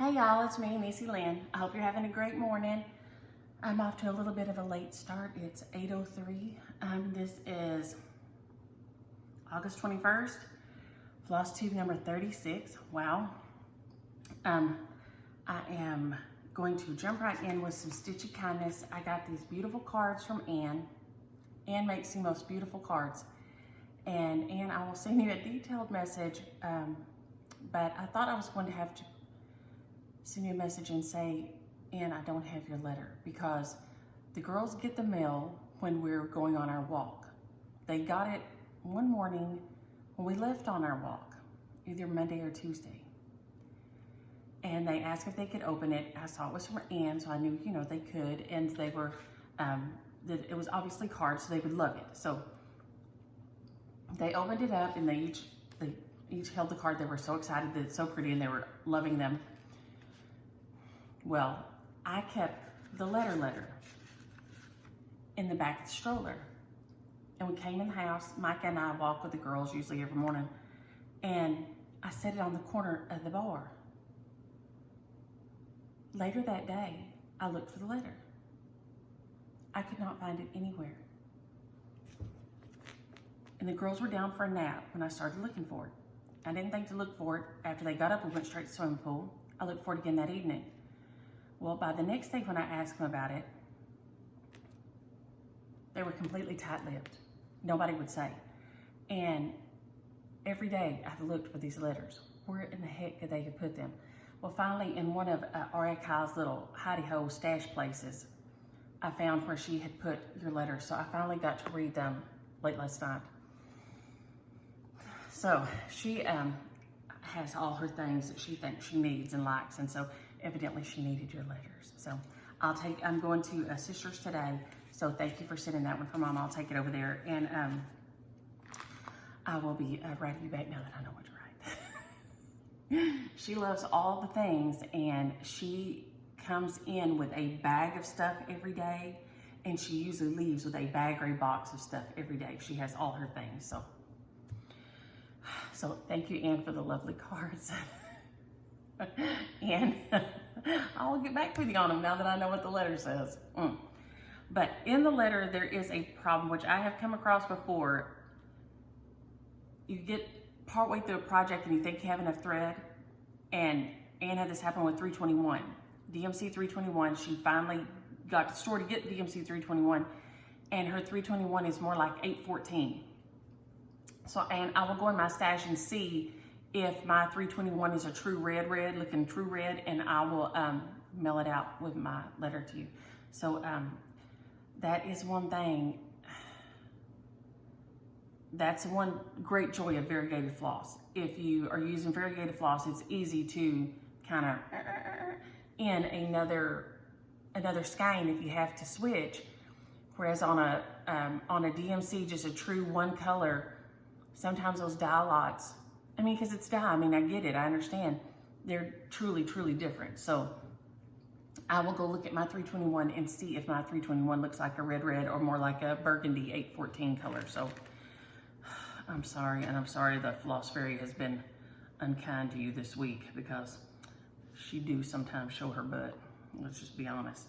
Hey y'all, it's me, Missy Lynn. I hope you're having a great morning. I'm off to a little bit of a late start. It's 8:03. This is August 21st, Flosstube number 36. Wow. I am going to jump right in with some stitchy kindness. I got these beautiful cards from Ann. Ann makes the most beautiful cards. And Ann, I will send you a detailed message, but I thought I was going to have to send you a message and say, Ann, I don't have your letter, because the girls get the mail when we're going on our walk. They got it one morning when we left on our walk, either Monday or Tuesday. And they asked if they could open it. I saw it was from Ann, so I knew, they could. And they were, it was obviously cards, so they would love it. So they opened it up and they each held the card. They were so excited that it's so pretty and they were loving them. Well, I kept the letter in the back of the stroller. And we came in the house. Micah and I walk with the girls usually every morning. And I set it on the corner of the bar. Later that day, I looked for the letter. I could not find it anywhere. And the girls were down for a nap when I started looking for it. I didn't think to look for it. After they got up, we went straight to the swimming pool. I looked for it again that evening. Well, by the next day when I asked them about it, they were completely tight-lipped. Nobody would say. And every day I've looked for these letters. Where in the heck could they have put them? Well, finally, in one of R.A. Kyle's little hidey-hole stash places, I found where she had put your letters. So I finally got to read them late last night. So she has all her things that she thinks she needs and likes, and so evidently she needed your letters. So I'm going to Sisters today, so thank you for sending that one for Mom. I'll take it over there, and I will be writing you back now that I know what to write. She loves all the things, and she comes in with a bag of stuff every day, and she usually leaves with a bag or a box of stuff every day. She has all her things, so thank you, Ann, for the lovely cards. And I will get back with you on them now that I know what the letter says. But in the letter, there is a problem, which I have come across before. You get partway through a project and you think you have enough thread. And Ann had this happen with 321. DMC 321, she finally got to the store to get DMC 321. And her 321 is more like 814. So, and I will go in my stash and see if my 321 is a true red, looking true red, and I will mail it out with my letter to you. So that is one thing. That's one great joy of variegated floss. If you are using variegated floss, it's easy to kind of in another skein if you have to switch. Whereas on a DMC, just a true one color, sometimes those dye lots, because it's dye, I get it, I understand. They're truly, truly different. So I will go look at my 321 and see if my 321 looks like a red or more like a burgundy 814 color. So I'm sorry, and I'm sorry that Floss Fairy has been unkind to you this week, because she do sometimes show her butt. Let's just be honest.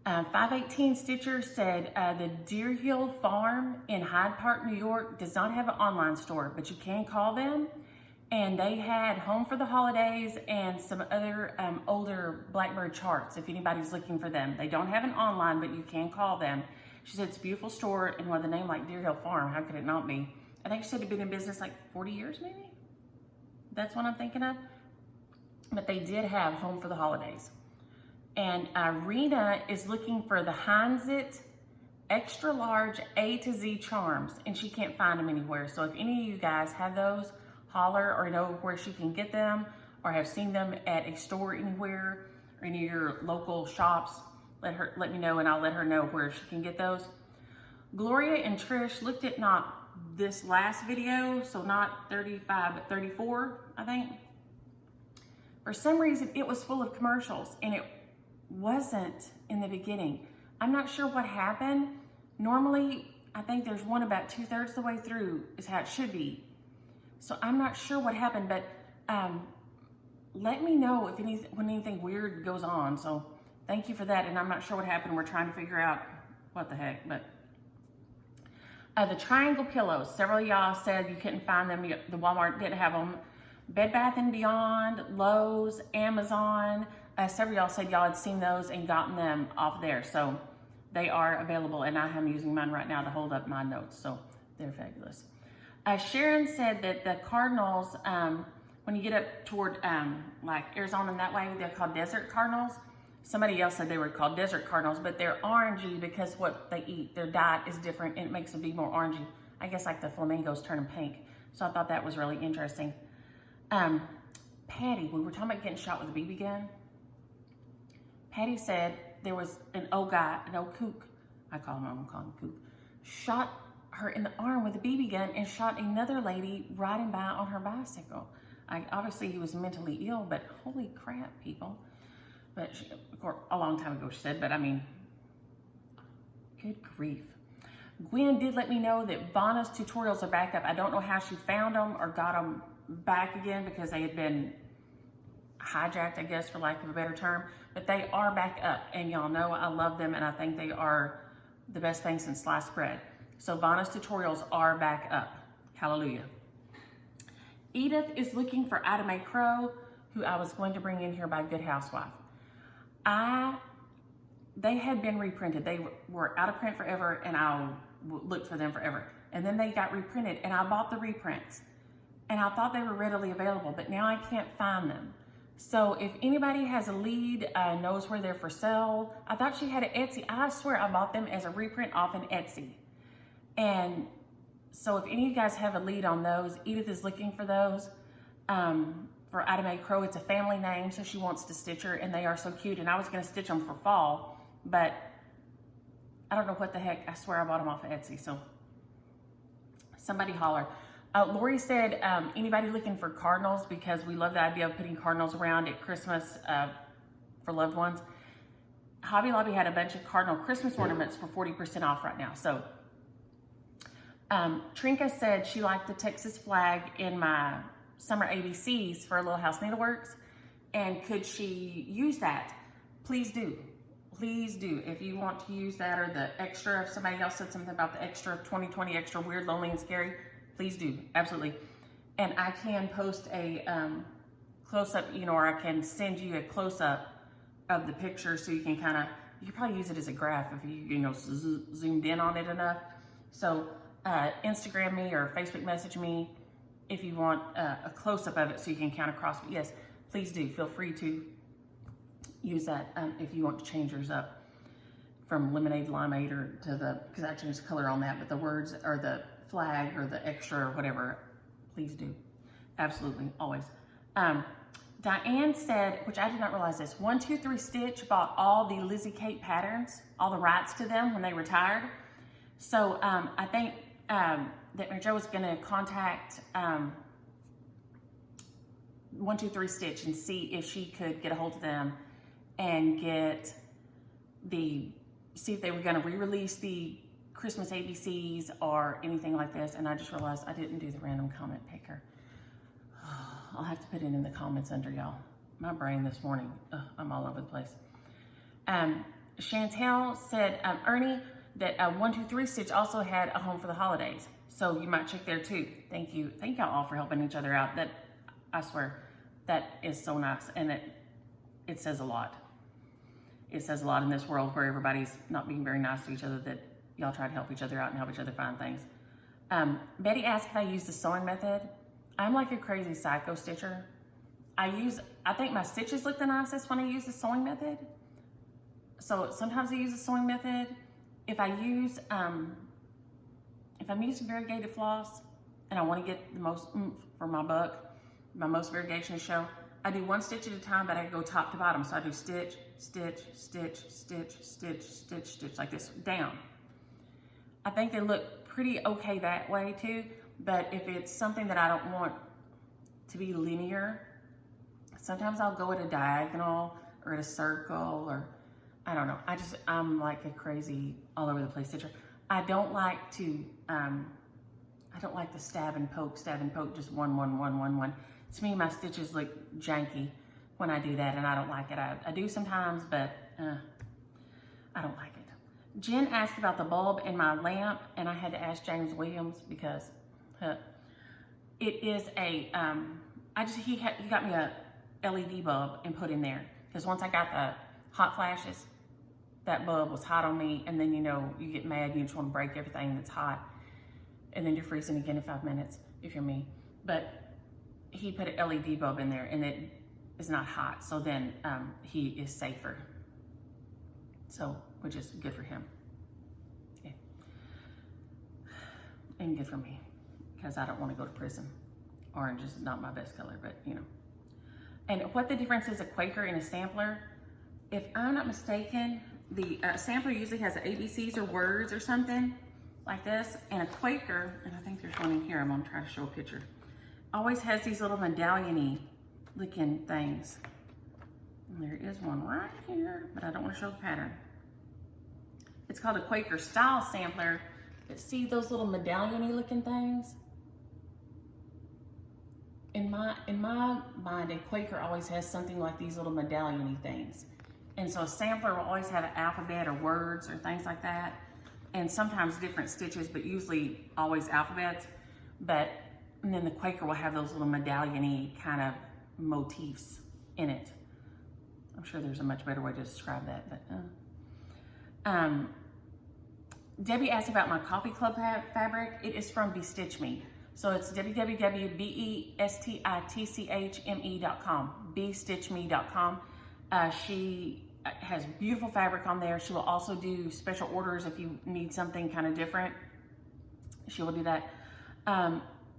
518 Stitcher said, the Deer Hill Farm in Hyde Park, New York does not have an online store, but you can call them. And they had Home for the Holidays and some other older Blackbird charts, if anybody's looking for them. They don't have an online, but you can call them. She said it's a beautiful store, and with a name like Deer Hill Farm, how could it not be? I think she said it'd been in business like 40 years, maybe? That's what I'm thinking of. But they did have Home for the Holidays. And Irina is looking for the Heinzit extra large A to Z charms, and she can't find them anywhere. So if any of you guys have those, holler, or know where she can get them, or have seen them at a store anywhere, or any of your local shops, let me know, and I'll let her know where she can get those. Gloria and Trish looked at not this last video, so not 35, but 34, I think. For some reason, it was full of commercials, and it wasn't in the beginning. I'm not sure what happened. Normally, I think there's one about 2/3 the way through is how it should be. So I'm not sure what happened, but let me know if when anything weird goes on. So thank you for that. And I'm not sure what happened. We're trying to figure out what the heck, but the triangle pillows, several of y'all said you couldn't find them. The Walmart didn't have them. Bed Bath & Beyond, Lowe's, Amazon, several of y'all said y'all had seen those and gotten them off there. So they are available, and I am using mine right now to hold up my notes. So they're fabulous. Sharon said that the cardinals, when you get up toward like Arizona and that way, they're called desert cardinals. Somebody else said they were called desert cardinals, but they're orangey because what they eat, their diet is different and it makes them be more orangey. I guess like the flamingos turn them pink. So I thought that was really interesting. Patty, we were talking about getting shot with a BB gun. Patty said there was an old guy, an old kook, I'm gonna call him kook, shot her in the arm with a BB gun and shot another lady riding by on her bicycle. Obviously he was mentally ill, but holy crap, people. But she, of course, a long time ago she said, but I mean, good grief. Gwen did let me know that Vanna's tutorials are back up. I don't know how she found them or got them back again because they had been hijacked, I guess, for lack of a better term, but they are back up, and y'all know I love them, and I think they are the best thing since sliced bread. So Vanna's tutorials are back up. Hallelujah. Edith is looking for Ida Mae Crow, who I was going to bring in here by Good Housewife. They had been reprinted. They were out of print forever, and I looked for them forever. And then they got reprinted, and I bought the reprints. And I thought they were readily available, but now I can't find them. So if anybody has a lead, knows where they're for sale, I thought she had an Etsy. I swear I bought them as a reprint off an Etsy. And so if any of you guys have a lead on those, Edith is looking for those. For Ida Mae Crow, it's a family name, so she wants to stitch her, and they are so cute. And I was going to stitch them for fall, but I don't know what the heck. I swear I bought them off of Etsy, so somebody holler. Lori said, anybody looking for cardinals, because we love the idea of putting cardinals around at Christmas for loved ones. Hobby Lobby had a bunch of cardinal Christmas ornaments for 40% off right now. So Trinka said she liked the Texas flag in my summer ABCs for Little House Needleworks, and could she use that? Please do. Please do. If you want to use that, or the extra, if somebody else said something about the extra 2020 extra weird, lonely, and scary, please do. Absolutely. And I can post a close-up, or I can send you a close-up of the picture so you can kind of, you can probably use it as a graph if you zoomed in on it enough. So Instagram me or Facebook message me if you want a close-up of it so you can count across. But yes, please do. Feel free to use that if you want to change yours up from lemonade limeade or to the, because I changed the color on that, but the words or the flag or the extra or whatever, please do. Absolutely, always. Diane said, which I did not realize this, 123 Stitch bought all the Lizzie Kate patterns, all the rights to them when they retired. So I think that Mary Jo was going to contact 123 Stitch and see if she could get a hold of them and get see if they were going to re-release the Christmas ABCs or anything like this. And I just realized I didn't do the random comment picker. I'll have to put it in the comments under y'all. My brain this morning, I'm all over the place. Chantel said, Ernie, that 123 Stitch also had a home for the holidays. So you might check there too. Thank you. Thank y'all all for helping each other out. That, I swear, that is so nice. And it says a lot. It says a lot in this world where everybody's not being very nice to each other, that y'all try to help each other out and help each other find things. Betty asked if I use the sewing method. I'm like a crazy psycho stitcher. I think my stitches look the nicest when I use the sewing method. So sometimes I use the sewing method. If I'm using variegated floss and I want to get the most oomph for my buck, my most variegation to show, I do one stitch at a time, but I go top to bottom. So I do stitch, stitch, stitch, stitch, stitch, stitch, stitch, like this, down. I think they look pretty okay that way too, but if it's something that I don't want to be linear, sometimes I'll go at a diagonal or at a circle, or I don't know. I'm like a crazy all over the place stitcher. I don't like to, I don't like the stab and poke, just one. To me, my stitches look janky when I do that, and I don't like it. I do sometimes, but I don't like it. Jen asked about the bulb in my lamp, and I had to ask James Williams because it is a, he got me a LED bulb and put in there. Because once I got the hot flashes, that bulb was hot on me, and then, you know, you get mad, you just want to break everything that's hot, and then you're freezing again in 5 minutes, if you're me. But he put an LED bulb in there, and it is not hot, so then he is safer. So, which is good for him. Yeah. And good for me, because I don't want to go to prison. Orange is not my best color, but you know. And what the difference is a Quaker and a sampler, if I'm not mistaken, the sampler usually has ABCs or words or something like this, and a Quaker, and I think there's one in here, I'm gonna try to show a picture, always has these little medallion-y looking things. And there is one right here, but I don't want to show the pattern. It's called a Quaker style sampler, but see those little medallion-y looking things? In my mind, a Quaker always has something like these little medallion-y things. And so a sampler will always have an alphabet or words or things like that. And sometimes different stitches, but usually always alphabets. And then the Quaker will have those little medallion-y kind of motifs in it. I'm sure there's a much better way to describe that. But Debbie asked about my coffee club fabric. It is from Bestitch Me. So it's www.bestitchme.com, bestitchme.com. She has beautiful fabric on there. She will also do special orders if you need something kind of different. She will do that.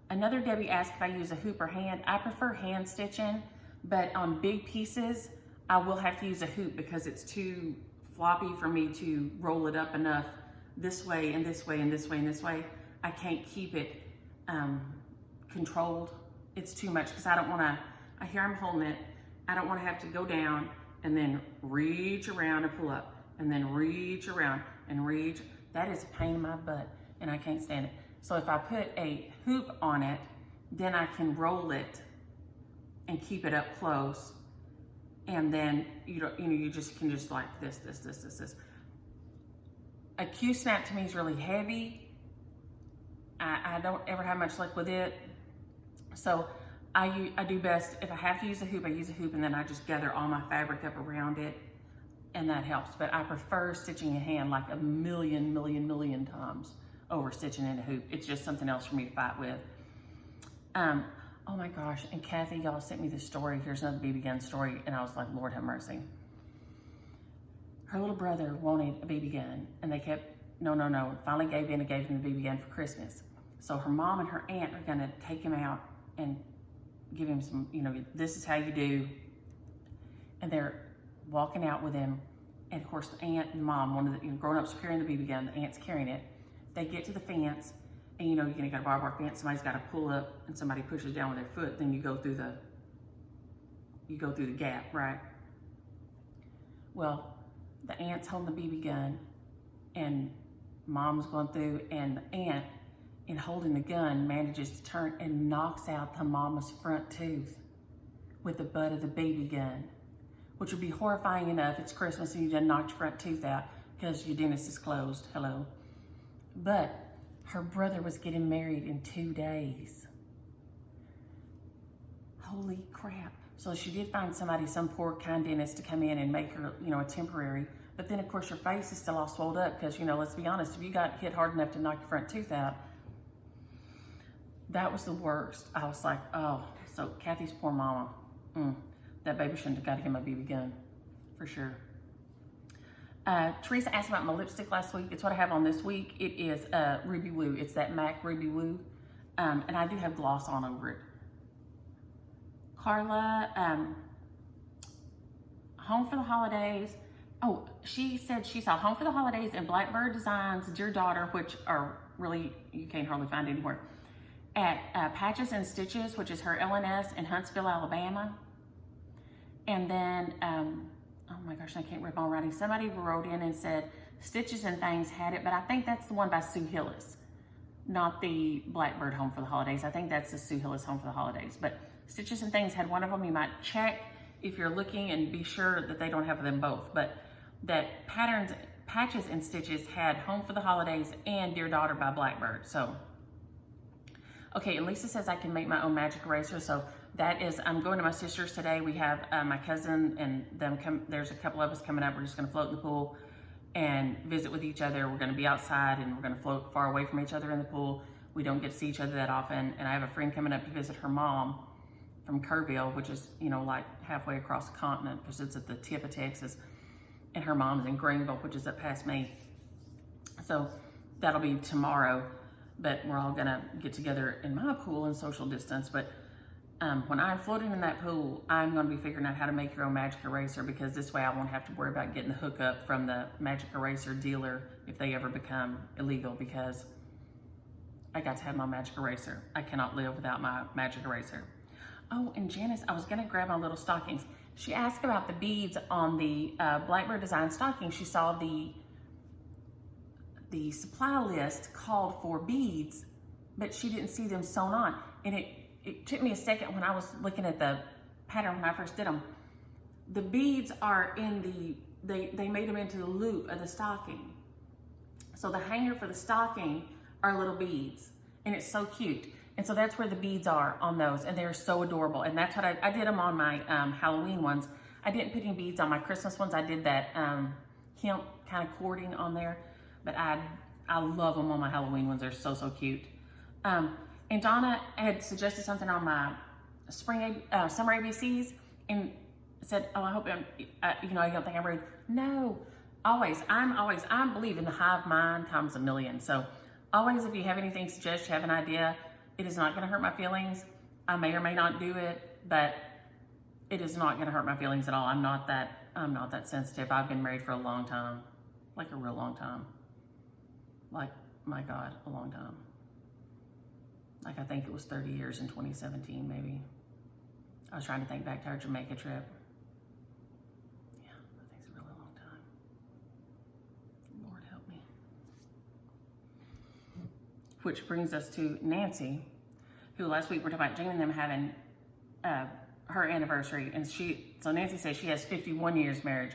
Another Debbie asked if I use a hoop or hand. I prefer hand stitching, but on big pieces, I will have to use a hoop because it's too floppy for me to roll it up enough this way and this way and this way and this way. I can't keep it controlled. It's too much because I don't want to, here I'm holding it, I don't want to have to go down and then reach around and pull up and then reach around and reach. That is a pain in my butt and I can't stand it. So if I put a hoop on it, then I can roll it and keep it up close. And then you just can just like this. A Q-snap to me is really heavy. I don't ever have much luck with it. So I do best, if I have to use a hoop, I use a hoop and then I just gather all my fabric up around it and that helps. But I prefer stitching a hand like a million times over stitching in a hoop. It's just something else for me to fight with. Oh my gosh, and Kathy, y'all sent me this story. Here's another BB gun story, and I was like, Lord have mercy. Her little brother wanted a BB gun, and they kept, no, finally gave in and gave him the BB gun for Christmas. So her mom and her aunt are gonna take him out and give him some, this is how you do. And they're walking out with him, and of course the aunt and mom, one of the grown-ups carrying the BB gun, the aunt's carrying it. They get to the fence, and you're gonna got a barbed wire fence, somebody's gotta pull up and somebody pushes down with their foot, then you go through the gap, right? Well, the aunt's holding the BB gun and mom's going through, and the aunt, in holding the gun, manages to turn and knocks out the mama's front tooth with the butt of the BB gun, which would be horrifying enough. It's Christmas and you done knocked your front tooth out because your dentist is closed, hello. But her brother was getting married in 2 days. Holy crap. So she did find somebody, some poor kind dentist to come in and make her, a temporary. But then of course your face is still all swelled up because, let's be honest, if you got hit hard enough to knock your front tooth out, that was the worst. I was like, oh, so Kathy's poor mama, that baby shouldn't have got him a BB gun, for sure. Teresa asked about my lipstick last week. It's what I have on this week. It is Ruby Woo. It's that MAC Ruby Woo. And I do have gloss on over it. Carla, Home for the Holidays. Oh, she said she saw Home for the Holidays and Blackbird Designs Dear Daughter, which are really, you can't hardly find anywhere, at Patches and Stitches, which is her LNS in Huntsville, Alabama. And then, oh my gosh, I can't read my own writing. Somebody wrote in and said Stitches and Things had it, but I think that's the one by Sue Hillis, not the Blackbird Home for the Holidays. I think that's the Sue Hillis Home for the Holidays. But Stitches and Things had one of them. You might check if you're looking and be sure that they don't have them both. But that Patches and Stitches had Home for the Holidays and Dear Daughter by Blackbird. So, okay, and Lisa says I can make my own magic eraser. So that is, I'm going to my sister's today. We have my cousin and them there's a couple of us coming up. We're just gonna float in the pool and visit with each other. We're gonna be outside and we're gonna float far away from each other in the pool. We don't get to see each other that often. And I have a friend coming up to visit her mom from Kerrville, which is, you know, like halfway across the continent because it's at the tip of Texas. And her mom's in Greenville, which is up past me. So that'll be tomorrow, but we're all gonna get together in my pool and social distance. But when I'm floating in that pool, I'm gonna be figuring out how to make your own magic eraser, because this way I won't have to worry about getting the hookup from the magic eraser dealer if they ever become illegal, because I got to have my magic eraser. I cannot live without my magic eraser. Oh, and Janice, I was gonna grab my little stockings. She asked about the beads on the Blackbird design stocking. She saw the supply list called for beads, but she didn't see them sewn on. And it took me a second when I was looking at the pattern when I first did them. The beads are in they made them into the loop of the stocking. So the hanger for the stocking are little beads, and it's so cute. And so that's where the beads are on those, and they're so adorable. And that's what I did them on my Halloween ones. I didn't put any beads on my Christmas ones. I did that hemp kind of cording on there, but I love them on my Halloween ones. They're so, so cute. And Donna had suggested something on my summer ABCs and said, oh, I hope you know, I don't think I'm rude. No, always. I believe in the hive mind times a million. So always, if you have anything to suggest, you have an idea, it is not going to hurt my feelings. I may or may not do it, but it is not going to hurt my feelings at all. I'm not that sensitive. I've been married for a long time, like a real long time. Like, my God, a long time. Like, I think it was 30 years in 2017, maybe. I was trying to think back to our Jamaica trip. Yeah, I think it's a really long time. Lord help me. Which brings us to Nancy, who last week we were talking about Jane and them having her anniversary. And so Nancy says she has 51 years marriage.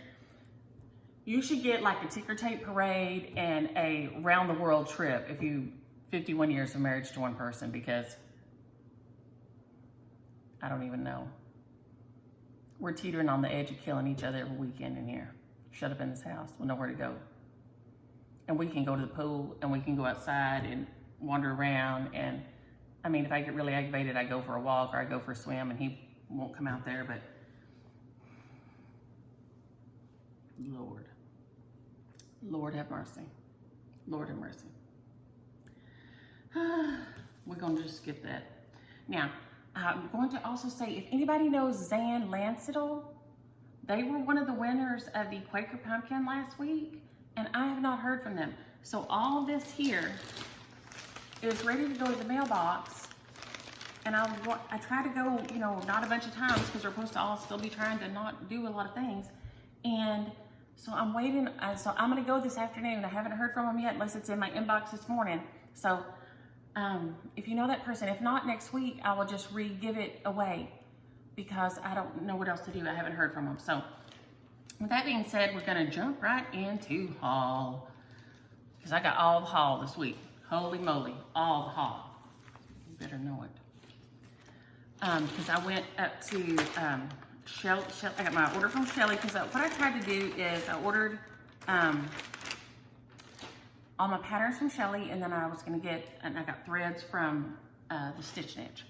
You should get like a ticker tape parade and a round the world trip if you 51 years of marriage to one person, because I don't even know. We're teetering on the edge of killing each other every weekend in here. Shut up in this house with nowhere to go. And we can go to the pool and we can go outside and wander around. And I mean, if I get really aggravated, I go for a walk or I go for a swim, and he won't come out there, but Lord have mercy. Lord have mercy. We're going to just skip that. Now, I'm going to also say, if anybody knows Zan Lansettle, they were one of the winners of the Quaker Pumpkin last week, and I have not heard from them. So all of this here is ready to go to the mailbox, and I try to go, you know, not a bunch of times because we're supposed to all still be trying to not do a lot of things. And so I'm waiting. So I'm going to go this afternoon. I haven't heard from them yet, unless it's in my inbox this morning. So if you know that person, if not, next week I will just give it away, because I don't know what else to do. I haven't heard from them. So with that being said, we're going to jump right into haul, because I got all the haul this week. Holy moly, all the haul. You better know it. Because I went up to Shelly. I got my order from Shelly, because what I tried to do is I ordered all my patterns from Shelly, and then I was going to I got threads from the Stitch Niche.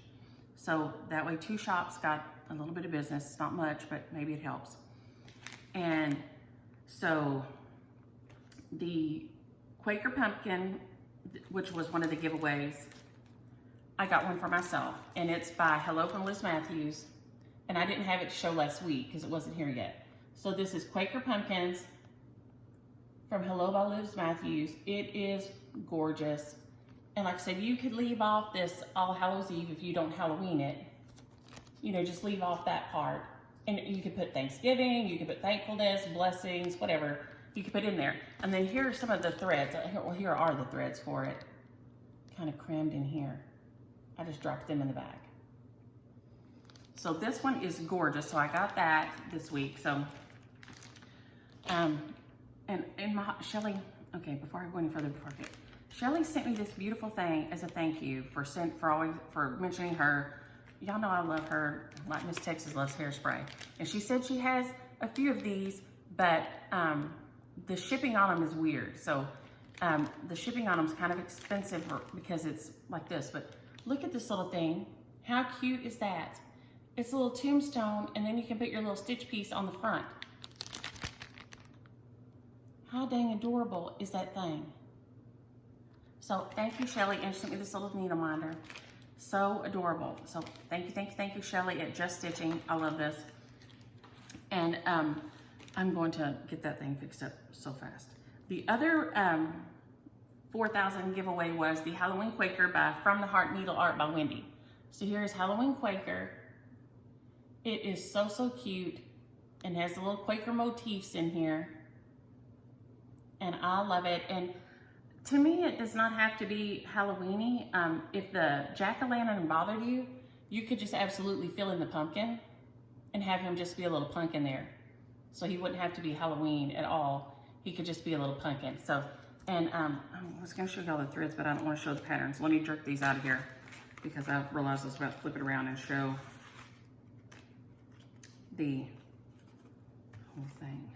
So that way 2 shops got a little bit of business. It's not much, but maybe it helps. And so the Quaker Pumpkin, which was one of the giveaways, I got one for myself, and it's by Hello from Liz Matthews, and I didn't have it to show last week because it wasn't here yet. So this is Quaker Pumpkins from Hello by Liz Matthews. It is gorgeous, and like I said, you could leave off this All Hallows Eve if you don't Halloween it. You know, just leave off that part, and you could put Thanksgiving, you could put thankfulness, blessings, whatever you could put in there. And then here are some of the threads. Well, here are the threads for it, kind of crammed in here. I just dropped them in the bag. So this one is gorgeous. So I got that this week. So, and Shelly, okay, before I go any further, Shelly sent me this beautiful thing as a thank you for mentioning her. Y'all know I love her, like Miss Texas loves hairspray. And she said she has a few of these, but the shipping on them is weird. So the shipping on them is kind of expensive because it's like this. But look at this little thing. How cute is that? It's a little tombstone, and then you can put your little stitch piece on the front. How dang adorable is that thing? So thank you, Shelly, and she sent me this little needle minder. So adorable. So thank you, Shelly at Just Stitching. I love this. And I'm going to get that thing fixed up so fast. The other 4,000 giveaway was the Halloween Quaker by From the Heart Needle Art by Wendy. So here's Halloween Quaker. It is so, so cute and has the little Quaker motifs in here. And I love it. And to me, it does not have to be Halloween-y. If the jack-o'-lantern bothered you, you could just absolutely fill in the pumpkin and have him just be a little pumpkin there. So he wouldn't have to be Halloween at all. He could just be a little pumpkin. So, and I was gonna show you all the threads, but I don't wanna show the patterns. Let me jerk these out of here because I realized I was about to flip it around and show the whole thing.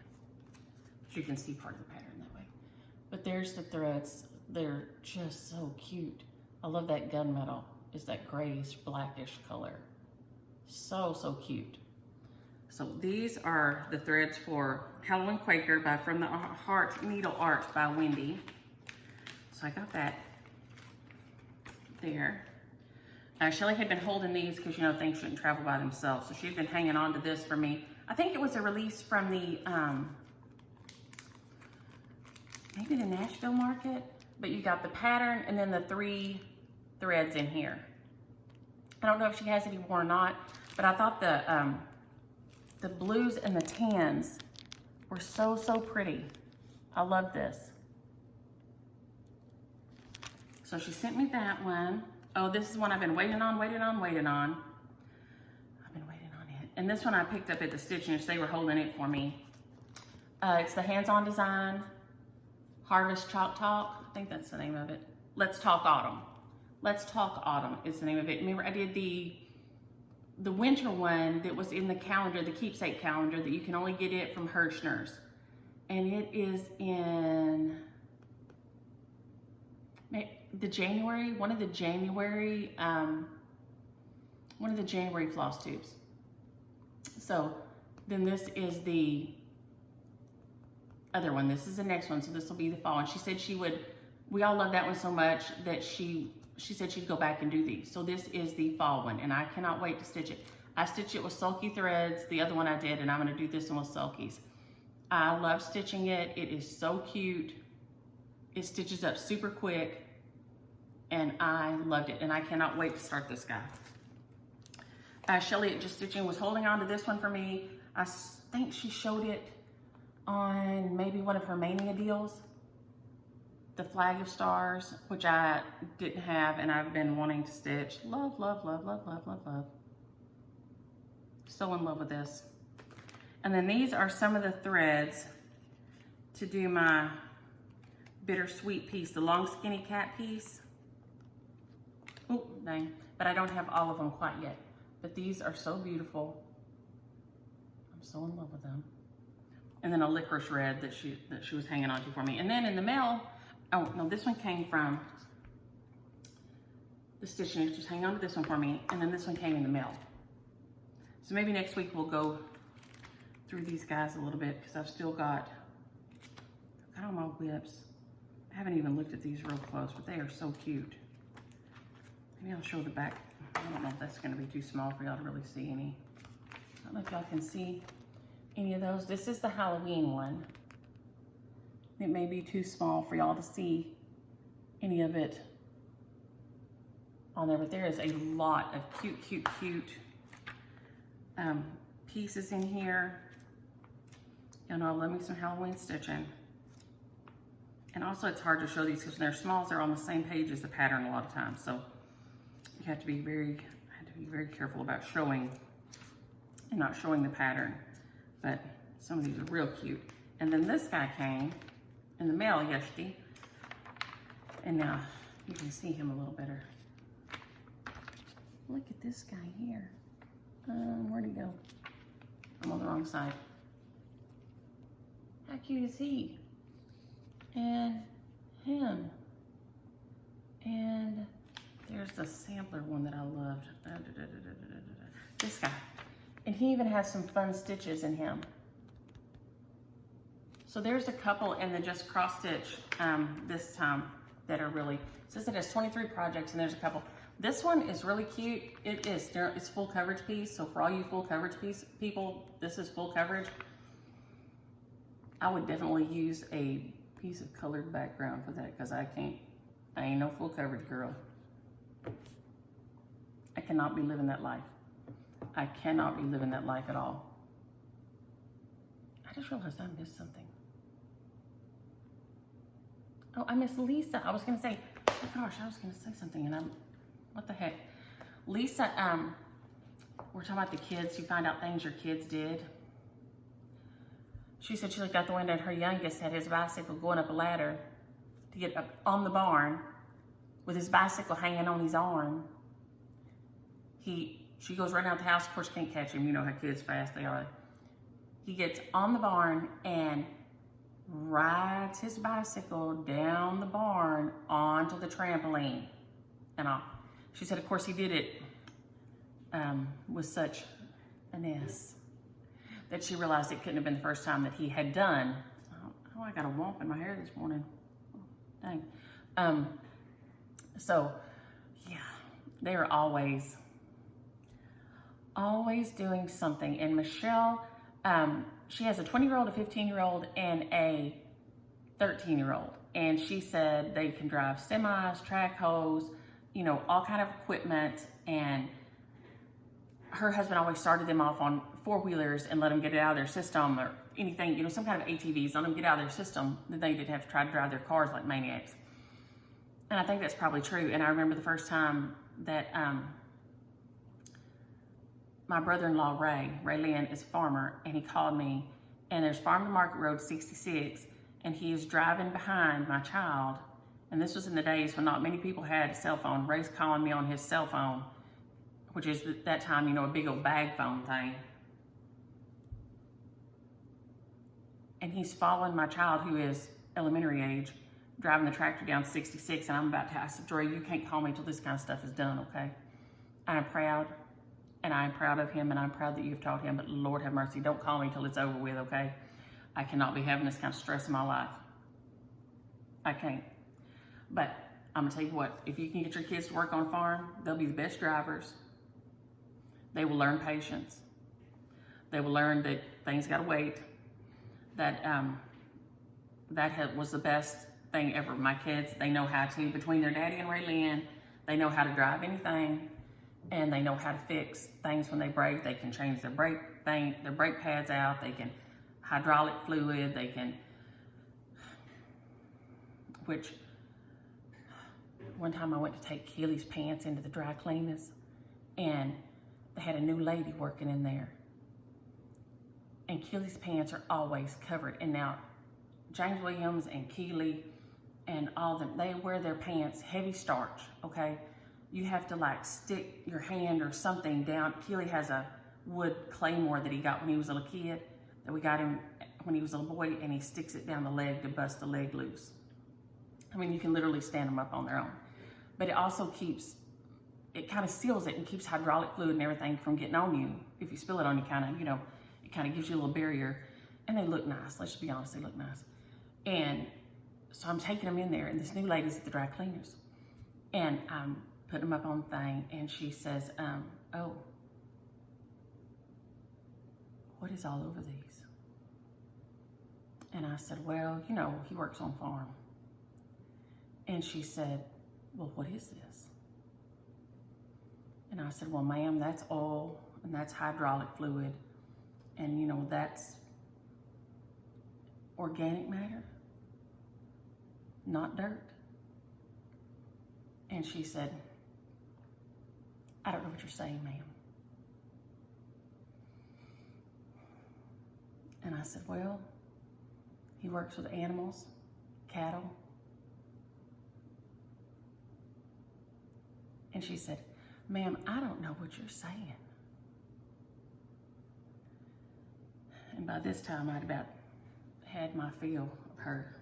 But you can see part of the pattern that way. But there's the threads. They're just so cute. I love that gunmetal. It's that grayish, blackish color. So, so cute. So these are the threads for Halloween Quaker by From the Heart Needle Art by Wendy. So I got that there. Shelly had been holding these because, you know, things shouldn't travel by themselves. So she'd been hanging on to this for me. I think it was a release from the, maybe the Nashville market, but you got the pattern and then the 3 threads in here. I don't know if she has any more or not, but I thought the blues and the tans were so, so pretty. I love this. So she sent me that one. Oh, this is one I've been waiting on. I've been waiting on it. And this one I picked up at the Stitchers. They were holding it for me. It's the Hands-On Design Harvest Chalk Talk. I think that's the name of it. Let's Talk Autumn. Let's Talk Autumn is the name of it. Remember, I did the winter one that was in the calendar, the keepsake calendar, that you can only get it from Hirschner's. And it is in the January, one of the January floss tubes. So then this is the other one. This is the next one. So this will be the fall. And she said we all love that one so much that she said she'd go back and do these. So this is the fall one, and I cannot wait to stitch it. I stitched it with sulky threads, the other one I did, and I'm gonna do this one with sulkies. I love stitching it. It is so cute. It stitches up super quick, and I loved it, and I cannot wait to start this guy. Shelly at Just Stitching was holding on to this one for me. I think she showed it on maybe one of her Mania deals. The Flag of Stars, which I didn't have and I've been wanting to stitch. Love, love, love, love, love, love, love. So in love with this. And then these are some of the threads to do my bittersweet piece, the long skinny cat piece. Oh, dang. But I don't have all of them quite yet. But these are so beautiful. I'm so in love with them. And then a licorice red that she was hanging on to for me. And then in the mail, oh, no, this one came from the Stitchers. Just hang on to this one for me. And then this one came in the mail. So maybe next week we'll go through these guys a little bit because I've still got all my whips. I haven't even looked at these real close, but they are so cute. Maybe I'll show the back. I don't know if that's going to be too small for y'all to really see any. I don't know if y'all can see any of those. This is the Halloween one. It may be too small for y'all to see any of it on there, but there is a lot of cute, cute, cute pieces in here. Y'all know I love me some Halloween stitching. And also it's hard to show these because when they're small, they're on the same page as the pattern a lot of times. So you have to be very careful about showing not showing the pattern, but some of these are real cute. And then this guy came in the mail yesterday, and now you can see him a little better. Look at this guy here. Where'd he go? I'm on the wrong side. How cute is he? And him. And there's the sampler one that I loved. This guy. And he even has some fun stitches in him. So there's a couple in the just cross stitch this time that are really, it says it has 23 projects and there's a couple. This one is really cute. It's full coverage piece. So for all you full coverage people, this is full coverage. I would definitely use a piece of colored background for that because I ain't no full coverage girl. I cannot be living that life. I cannot be living that life at all. I just realized I missed something. Oh, I missed Lisa. I was gonna say, oh gosh, I was gonna say something and what the heck? Lisa, we're talking about the kids. You find out things your kids did. She said she looked out the window and her youngest had his bicycle going up a ladder to get up on the barn with his bicycle hanging on his arm. She goes right out the house. Of course, can't catch him. You know how kids fast they are. He gets on the barn and rides his bicycle down the barn onto the trampoline and off. She said, of course, he did it with such finesse that she realized it couldn't have been the first time that he had done. Oh, I got a womp in my hair this morning. Oh, dang. So, yeah, they are always doing something. And Michelle, she has a 20-year-old, a 15-year-old, and a 13-year-old. And she said they can drive semis, track hoes, you know, all kind of equipment. And her husband always started them off on four-wheelers and let them get it out of their system or anything, you know, some kind of ATVs, let them get out of their system. Then they didn't have to try to drive their cars like maniacs. And I think that's probably true. And I remember the first time that my brother-in-law, Ray Lynn, is a farmer, and he called me, and there's Farm to Market Road 66, and he is driving behind my child. And this was in the days when not many people had a cell phone. Ray's calling me on his cell phone, which is at that time, you know, a big old bag phone thing. And he's following my child, who is elementary age, driving the tractor down 66, and I'm about to, I said, Dre, you can't call me till this kind of stuff is done, okay? I am proud, and I am proud of him, and I'm proud that you've taught him, but Lord have mercy, don't call me till it's over with, okay? I cannot be having this kind of stress in my life. I can't. But I'm gonna tell you what, if you can get your kids to work on a farm, they'll be the best drivers. They will learn patience. They will learn that things gotta wait. That was the best thing ever. My kids, they know how to, between their daddy and Ray Lynn, they know how to drive anything, and they know how to fix things when they break. They can change their brake pads out. They can hydraulic fluid. They can, which one time I went to take Keely's pants into the dry cleaners, and they had a new lady working in there. And Keely's pants are always covered. And now James Williams and Keely and all of them, they wear their pants heavy starch, okay? You have to like stick your hand or something down. Keely has a wood claymore that he got when he was a little kid, that we got him when he was a little boy, and he sticks it down the leg to bust the leg loose. I mean, you can literally stand them up on their own. But it also keeps, it kind of seals it and keeps hydraulic fluid and everything from getting on you. If you spill it on you, kind of, you know, it kind of gives you a little barrier. And they look nice. Let's just be honest, they look nice. And so I'm taking them in there, and this new lady's at the dry cleaners. And I'm putting them up on the thing, and she says, oh, what is all over these? And I said, well, you know, he works on farm. And she said, well, what is this? And I said, well, ma'am, that's oil, and that's hydraulic fluid, and you know, that's organic matter, not dirt. And she said, I don't know what you're saying, ma'am. I said, well, he works with animals, cattle. And she said, ma'am, I don't know what you're saying. And by this time, I'd about had my fill of her.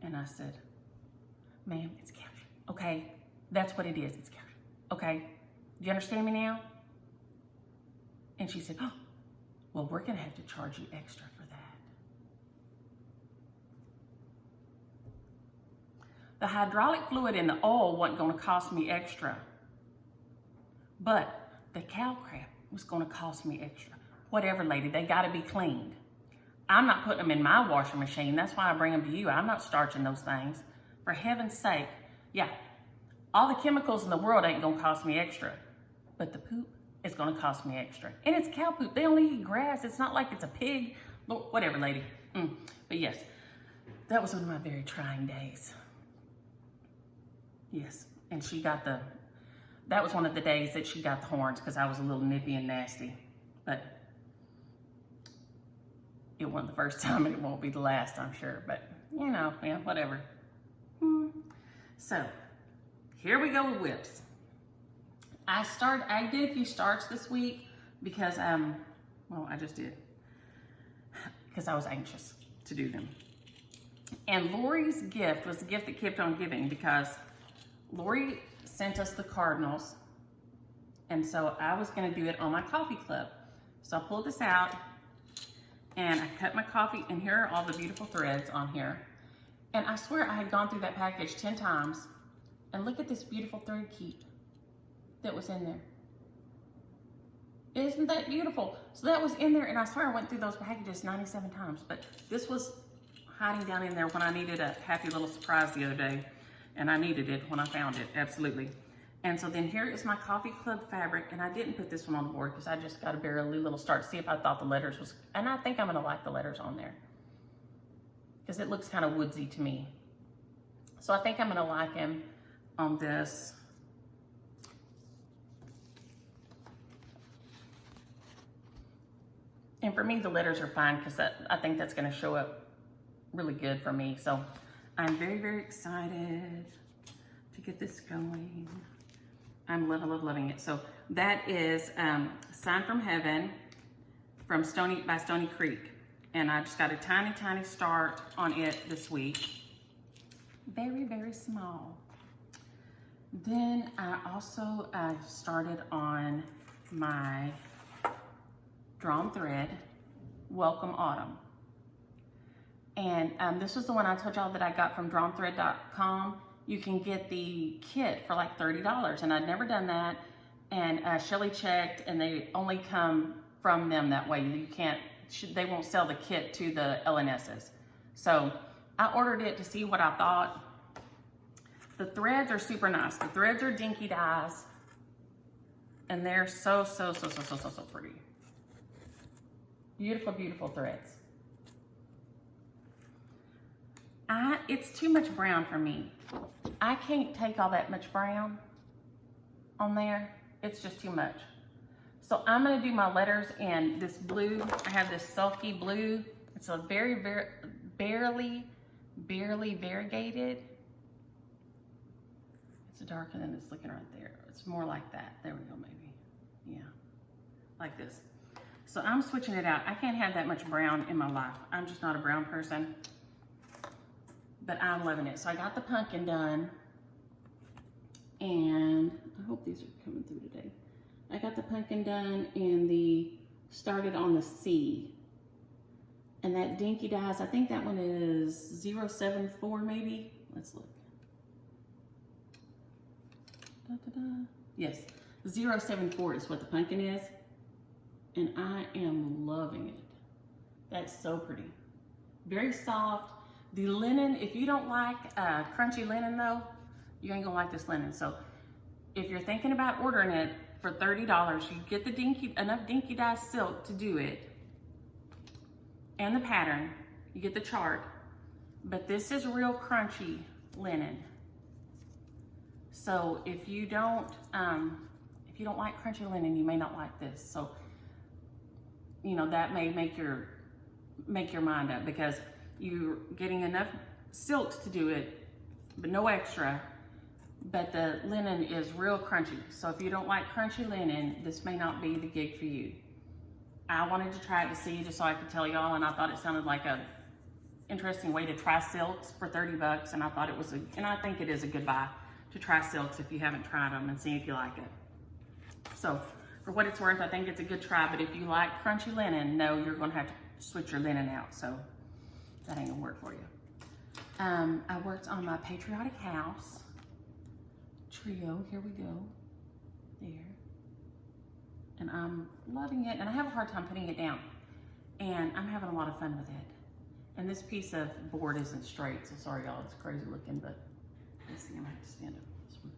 And I said, ma'am, it's cash, okay? That's what it is, it's cash, okay? Do you understand me now? And she said, oh, well, we're gonna have to charge you extra for that. The hydraulic fluid and the oil wasn't gonna cost me extra, but the cow crap was gonna cost me extra. Whatever, lady, they gotta be cleaned. I'm not putting them in my washing machine. That's why I bring them to you. I'm not starching those things. For heaven's sake, yeah, all the chemicals in the world ain't gonna cost me extra, but the poop is gonna cost me extra. And it's cow poop. They only eat grass. It's not like it's a pig. Whatever, lady. But yes, that was one of my very trying days. Yes, and she got that was one of the days that she got the horns because I was a little nippy and nasty. But it wasn't the first time and it won't be the last, I'm sure. But, you know, yeah, whatever. So, here we go with whips. I did a few starts this week because, well, I just did. Because I was anxious to do them. And Lori's gift was the gift that kept on giving because Lori sent us the cardinals. And so I was gonna do it on my coffee club. So I pulled this out and I cut my coffee, and here are all the beautiful threads on here. And I swear I had gone through that package 10 times, and look at this beautiful thread keep that was in there. Isn't that beautiful? So that was in there, and I swear I went through those packages 97 times, but this was hiding down in there when I needed a happy little surprise the other day, and I needed it when I found it, absolutely. And so then here is my coffee club fabric, and I didn't put this one on the board because I just got a barely little start to see if I thought the letters was, and I think I'm gonna like the letters on there because it looks kind of woodsy to me. So I think I'm gonna like him on this. And for me, the letters are fine because I think that's gonna show up really good for me. So I'm very, very excited to get this going. I'm loving it. So that is Sign from Heaven by Stony Creek. And I just got a tiny, tiny start on it this week. Very, very small. Then I also started on my drawn thread, Welcome Autumn. And this was the one I told y'all that I got from drawnthread.com. You can get the kit for like $30, and I'd never done that. And Shelly checked, and they only come from them that way. You can't, they won't sell the kit to the LNSs. So I ordered it to see what I thought. The threads are super nice. The threads are Dinky Dyes, and they're so pretty. Beautiful, beautiful threads. It's too much brown for me. I can't take all that much brown on there. It's just too much. So I'm gonna do my letters in this blue. I have this sulky blue. It's a very, barely variegated. It's darker than it's looking right there. It's more like that. There we go, maybe. Yeah, like this. So I'm switching it out. I can't have that much brown in my life. I'm just not a brown person. But I'm loving it. So I got the pumpkin done, and I hope these are coming through today. I got the pumpkin done and the started on the C. And that Dinky Dyes, I think that one is 074 maybe. Let's look. Yes, 074 is what the pumpkin is. And I am loving it. That's so pretty. Very soft. The linen, if you don't like crunchy linen though, you ain't gonna like this linen. So if you're thinking about ordering it for $30, you get the enough Dinky Dyes silk to do it, and the pattern. You get the chart, but this is real crunchy linen. So if you don't like crunchy linen, you may not like this. So you know, that may make your mind up, because you're getting enough silks to do it, but no extra. But the linen is real crunchy. So if you don't like crunchy linen, this may not be the gig for you. I wanted to try it to see, just so I could tell y'all, and I thought it sounded like a interesting way to try silks for 30 bucks, and I thought it was and I think it is a good buy to try silks if you haven't tried them, and see if you like it. So for what it's worth, I think it's a good try, but if you like crunchy linen, no, you're gonna have to switch your linen out, so that ain't gonna work for you. I worked on my Patriotic house trio. Here we go. There. And I'm loving it, and I have a hard time putting it down, and I'm having a lot of fun with it. And this piece of board isn't straight, so sorry y'all, it's crazy looking, but let's see, I'm gonna have to stand up this one.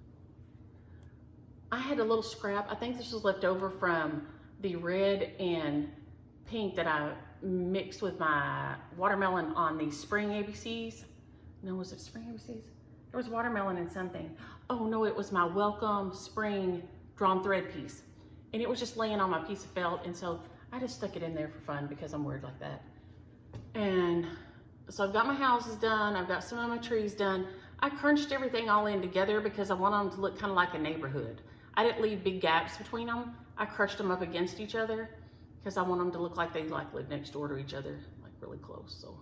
I had a little scrap. I think this was left over from the red and pink that I mixed with my watermelon on the spring ABCs. No, was it spring ABCs? There was watermelon and something. Oh no, it was my welcome spring drawn thread piece. And it was just laying on my piece of felt, and so I just stuck it in there for fun because I'm weird like that. And so I've got my houses done, I've got some of my trees done. I crunched everything all in together because I want them to look kind of like a neighborhood. I didn't leave big gaps between them. I crushed them up against each other because I want them to look like they live next door to each other, like really close. So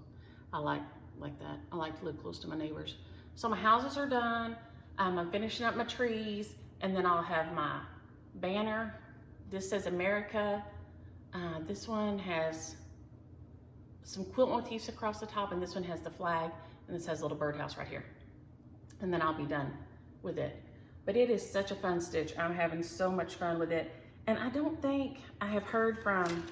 I like that. I like to live close to my neighbors. So my houses are done. I'm finishing up my trees, and then I'll have my banner. This says America. This one has some quilt motifs across the top, and this one has the flag, and this has a little birdhouse right here. And then I'll be done with it. But it is such a fun stitch. I'm having so much fun with it. And I don't think I have heard from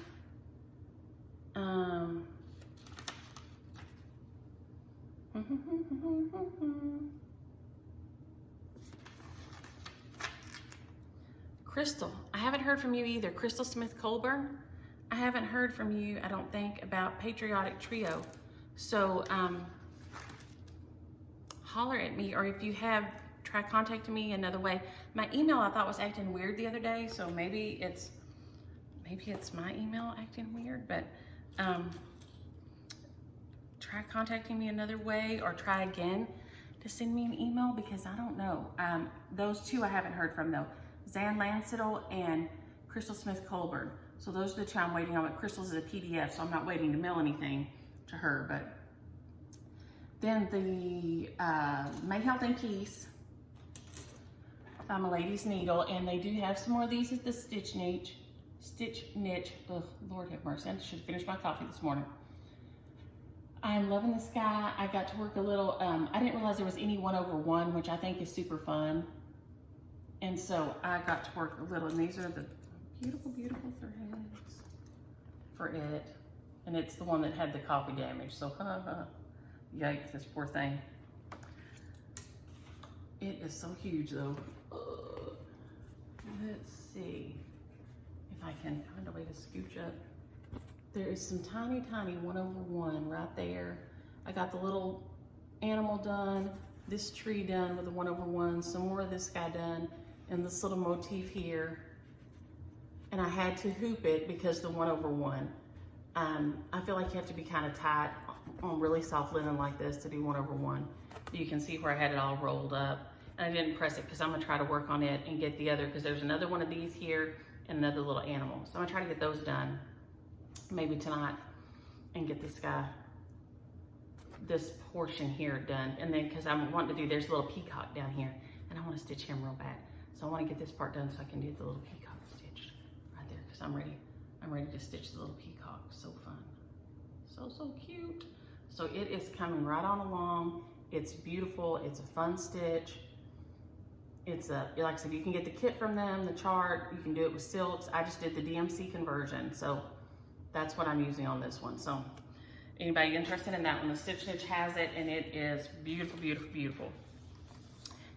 Crystal. I haven't heard from you either. Crystal Smith Colburn. I haven't heard from you, I don't think, about Patriotic Trio. So holler at me, or if you have, try contacting me another way. My email I thought was acting weird the other day, so maybe it's my email acting weird, but try contacting me another way, or try again to send me an email, because I don't know. Those two I haven't heard from though. Zan Lancettle and Crystal Smith Colburn. So those are the two I'm waiting on, but Crystal's is a PDF, so I'm not waiting to mail anything to her. But then the May Health and Peace by My Lady's Needle, and they do have some more of these at the Stitch Niche. Ugh, Lord have mercy, I should finish my coffee this morning. I'm loving this guy. I got to work a little, I didn't realize there was any 1/1, which I think is super fun. And so I got to work a little, and these are the beautiful, beautiful threads for it. And it's the one that had the coffee damage, so yikes, this poor thing. It is so huge though. Let's see if I can find a way to scooch up. There is some tiny, tiny 1/1 right there. I got the little animal done, this tree done with the 1/1, some more of this guy done, and this little motif here. And I had to hoop it because the 1/1. I feel like you have to be kind of tight on really soft linen like this to do 1/1. You can see where I had it all rolled up. And I didn't press it because I'm gonna try to work on it and get the other, because there's another one of these here and another little animal. So I'm gonna try to get those done maybe tonight and get this guy, this portion here done. And then, because I'm wanting to do, there's a little peacock down here, and I want to stitch him real bad. So I want to get this part done so I can do the little peacock stitched right there, because I'm ready to stitch the little peacock. So fun. So cute. So it is coming right on along. It's beautiful. It's a fun stitch. It's a, like I said, you can get the kit from them, the chart. You can do it with silks. I just did the DMC conversion. So that's what I'm using on this one. So anybody interested in that one, the Stitch Niche has it, and it is beautiful, beautiful, beautiful.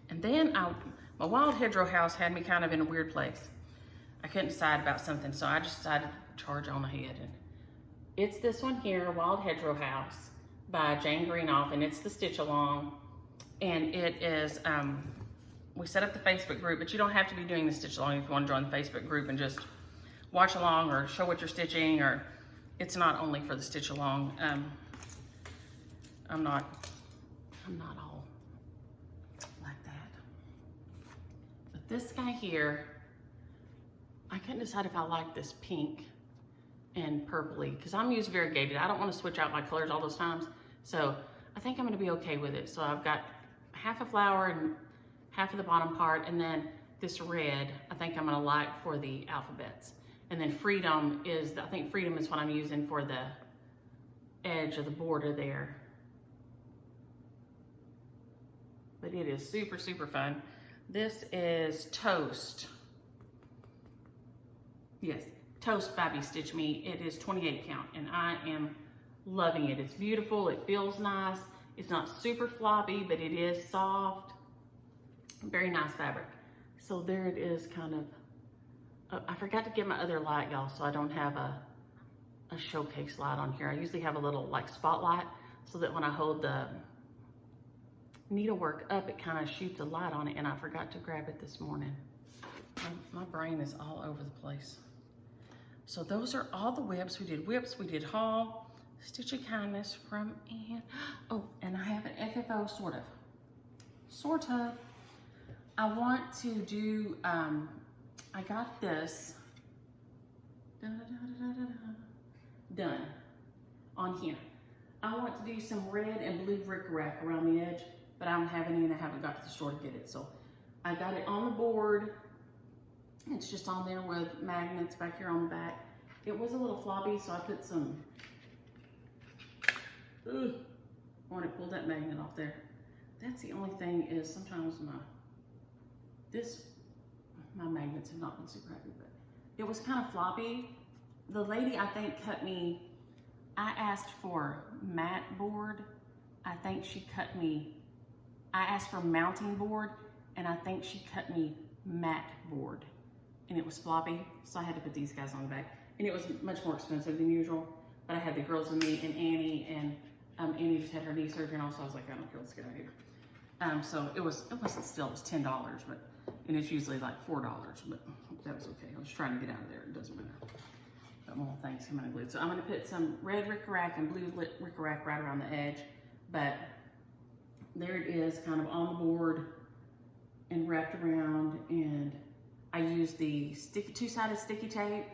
And then my wild hedgerow house had me kind of in a weird place. I couldn't decide about something, so I just decided to charge on ahead. And it's this one here, Wild Hedgerow House by Jane Greenoff, and it's the stitch along. And it is, we set up the Facebook group, but you don't have to be doing the stitch along if you want to join the Facebook group and just watch along or show what you're stitching, or it's not only for the stitch along. I'm not all like that. But this guy here, I couldn't decide if I like this pink and purpley, because I'm used variegated. I don't want to switch out my colors all those times. So I think I'm going to be okay with it. So I've got half a flower and half of the bottom part, and then this red I think I'm going to like for the alphabets. And then Freedom is, I think Freedom is what I'm using for the edge of the border there. But it is super, super fun. This is Toast. Yes, Toast by Stitch Me. It is 28 count, and I am loving it. It's beautiful, it feels nice. It's not super floppy, but it is soft. Very nice fabric. So there it is, kind of. I forgot to get my other light, y'all, so I don't have a showcase light on here. I usually have a little like spotlight so that when I hold the needlework up, it kind of shoots a light on it, and I forgot to grab it this morning. My brain is all over the place. So those are all the whips. We did whips, we did haul, Stitch of Kindness from Ann. Oh, and I have an FFO, sort of. I want to do, I got this done on here. I want to do some red and blue bric-a-brac around the edge, but I don't have any, and I haven't got to the store to get it. So I got it on the board. It's just on there with magnets back here on the back. It was a little floppy, so I put some, I want to pull that magnet off there. That's the only thing, is sometimes my magnets have not been super happy, but it was kind of floppy. The lady, I think, cut me, I asked for matte board. I think she cut me, I asked for mounting board, and I think she cut me matte board. And it was floppy, so I had to put these guys on the back. And it was much more expensive than usual, but I had the girls with me and Annie, and Annie just had her knee surgery, and also I was like, I don't care, let's get out of here. So it wasn't still, it was $10, but, and it's usually like $4, but that was okay. I was trying to get out of there, it doesn't matter. Got more things coming unglued. So I'm gonna put some red ric-a-rac and blue ric-a-rac right around the edge, but there it is, kind of on the board and wrapped around, and I used the two-sided sticky tape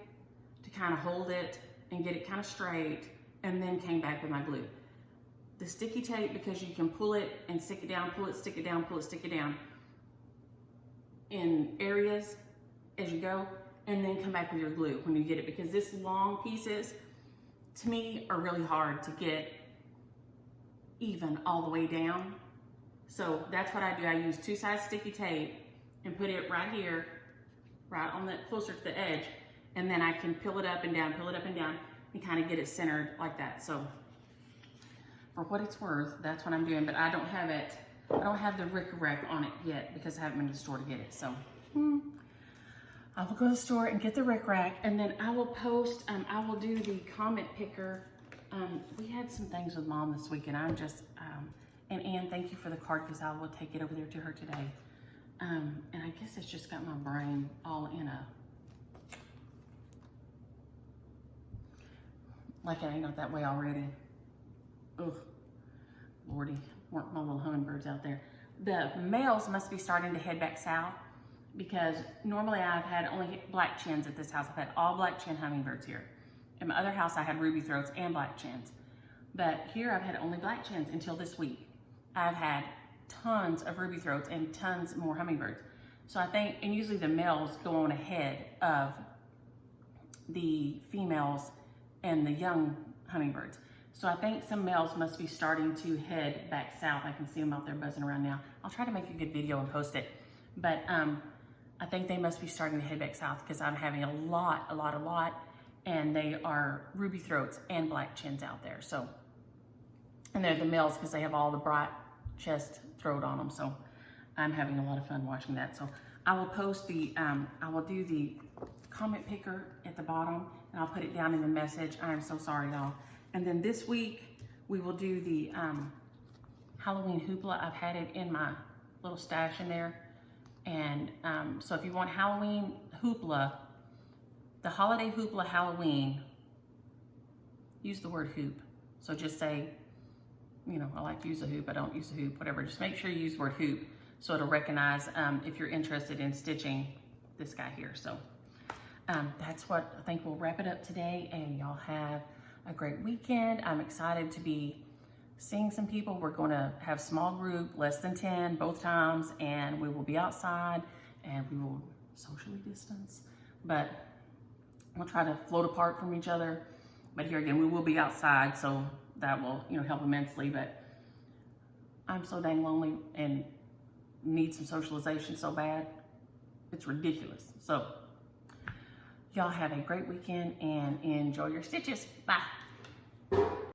to kind of hold it and get it kind of straight, and then came back with my glue. The sticky tape, because you can pull it and stick it down, pull it, stick it down, pull it, stick it down in areas as you go, and then come back with your glue when you get it, because this long pieces, to me, are really hard to get even all the way down. So that's what I do. I use two-sided sticky tape and put it right here, right on the, closer to the edge, and then I can peel it up and down, and kind of get it centered like that. So for what it's worth, that's what I'm doing, but I don't have it, I don't have the ric-a-rac on it yet because I haven't been to the store to get it. So I will go to the store and get the ric-a-rac, and then I will post, I will do the comment picker. We had some things with Mom this week, and I'm just, and Ann, thank you for the card, because I will take it over there to her today. And I guess it's just got my brain all in a, like it ain't not that way already. Ugh, Lordy, weren't my little hummingbirds out there. The males must be starting to head back south, because normally I've had only black chins at this house. I've had all black chin hummingbirds here. In my other house, I had ruby throats and black chins. But here I've had only black chins until this week. I've had tons of ruby throats and tons more hummingbirds. So I think, and usually the males go on ahead of the females and the young hummingbirds. So I think some males must be starting to head back south. I can see them out there buzzing around now. I'll try to make a good video and post it. But I think they must be starting to head back south, because I'm having a lot, and they are ruby throats and black chins out there. So, and they're the males because they have all the bright chest throat on them. So I'm having a lot of fun watching that. So I will post the, I will do the comment picker at the bottom, and I'll put it down in the message. I am so sorry, y'all. And then this week we will do the Halloween hoopla. I've had it in my little stash in there. And so if you want Halloween hoopla, the holiday hoopla Halloween, use the word hoop. So just say, you know, I like to use a hoop, I don't use a hoop, whatever. Just make sure you use the word hoop so it'll recognize if you're interested in stitching this guy here. So that's what I think we'll wrap it up today, and y'all have a great weekend. I'm excited to be seeing some people. We're going to have small group, less than 10 both times, and we will be outside and we will socially distance, but we'll try to float apart from each other. But here again, we will be outside, so that will, you know, help immensely. But I'm so dang lonely and need some socialization so bad. It's ridiculous. So y'all have a great weekend and enjoy your stitches. Bye.